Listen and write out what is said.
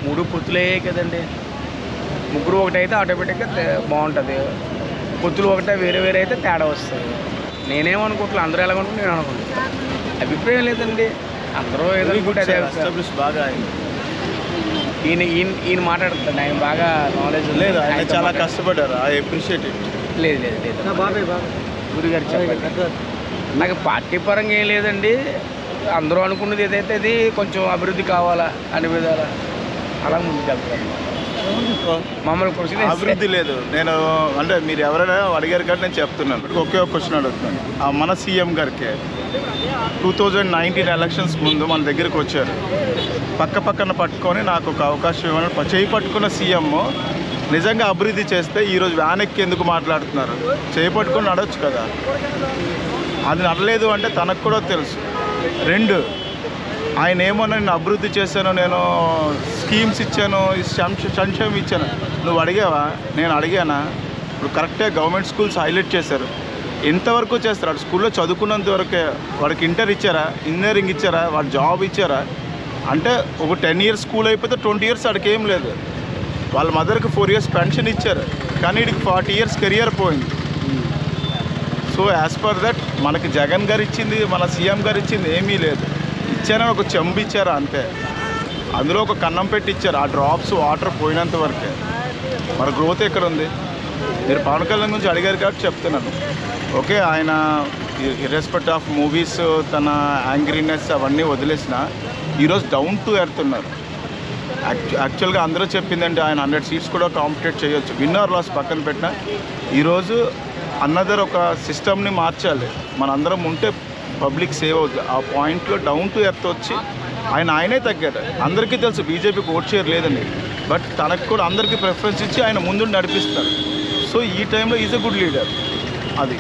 మూడు పొత్తులే కదండి. ముగ్గురు ఒకటైతే ఆటోమేటిక్గా బాగుంటుంది. పొత్తులు ఒకటే వేరే వేరే అయితే తేడా వస్తుంది. నేనేమనుకుంటున్నా, అందరూ ఎలాగనుకుంటే నేను అనుకుంటున్నాను. అభిప్రాయం లేదండి, అందరూ ఏదో బాగా ఈయన ఈయన ఈయన మాట్లాడుతున్నాడు. ఆయన బాగా నాలెడ్జ్ లేదు, ఆయన చాలా కష్టపడ్డారు. I appreciate it. లేదు లేదు లేదు గురుగారు చెప్పండి. నాకు పార్టీ పరంగా ఏం లేదండి. అందరూ అనుకున్నది ఏదైతే అది కొంచెం అభివృద్ధి కావాలా అనే విధాల అలా ముందుకు వెళ్తాను. మమ్మల్ని క్వశ్చన్ అభివృద్ధి లేదు. నేను అంటే మీరు ఎవరైనా అడిగారు కాబట్టి నేను చెప్తున్నాను. ఒకే ఒక క్వశ్చన్ అడుగుతున్నాను. మన సీఎం గారికి 2019 ఎలక్షన్స్ ముందు మన దగ్గరికి వచ్చారు. పక్కన పట్టుకొని నాకు ఒక అవకాశం ఇవ్వని చేయి పట్టుకున్న సీఎం నిజంగా అభివృద్ధి చేస్తే ఈరోజు వ్యాన్ ఎక్కి ఎందుకు మాట్లాడుతున్నారు? చేయి పట్టుకొని నడవచ్చు కదా. అది నడలేదు అంటే తనకు కూడా తెలుసు. 2, ఆయన ఏమన్నా నేను అభివృద్ధి చేశాను, నేను స్కీమ్స్ ఇచ్చాను, సంక్షేమం ఇచ్చాను, నువ్వు అడిగావా? నేను అడిగానా? ఇప్పుడు కరెక్ట్గా గవర్నమెంట్ స్కూల్స్ హైలైట్ చేశారు. ఎంతవరకు చేస్తారు? వాడు స్కూల్లో చదువుకున్నంత వరకే. వాడికి ఇంటర్ ఇచ్చారా, ఇంజనీరింగ్ ఇచ్చారా, వాడు జాబ్ ఇచ్చారా? అంటే ఒక 10 years స్కూల్ అయిపోతే 20 years వాడికి ఏం లేదు. వాళ్ళ మదర్కి 4 years పెన్షన్ ఇచ్చారు, కానీ వీడికి 40 years కెరియర్ పోయింది. సో యాజ్ పర్ దట్ మనకి జగన్ గారు ఇచ్చింది, మన సీఎం గారు ఇచ్చింది ఏమీ లేదు. ఇచ్చారని ఒక చెంబు ఇచ్చారు అంతే. అందులో ఒక కన్నం పెట్టి ఇచ్చారు. ఆ డ్రాప్స్ వాటర్ పోయినంత వరకే. మన గ్రోత్ ఎక్కడ ఉంది? మీరు పవన్ కళ్యాణ్ గురించి అడిగారు కాబట్టి చెప్తున్నాను. ఓకే, ఆయన ఇర్రెస్పెక్ట్ ఆఫ్ మూవీస్ తన యాంగ్రీనెస్ అవన్నీ వదిలేసిన ఈరోజు డౌన్ టు ఎర్త్ ఉన్నారు. యాక్చువల్గా అందరూ చెప్పిందంటే ఆయన 100 seats కూడా కాంపిటేట్ చేయొచ్చు. విన్నర్ లాస్ పక్కన పెట్టిన ఈరోజు అన్నదర్ ఒక సిస్టమ్ని మార్చాలి. మనందరం ఉంటే పబ్లిక్ సేవ్ అవుతుంది. ఆ పాయింట్లో డౌన్ టు ఎర్త్ వచ్చి ఆయనే తగ్గారు. అందరికీ తెలుసు బీజేపీకి ఓట్ షేర్ లేదని, బట్ తనకు కూడా అందరికీ ప్రిఫరెన్స్ ఇచ్చి ఆయన ముందు నడిపిస్తారు. సో ఈ టైంలో ఈజ్ ఎ గుడ్ లీడర్. అది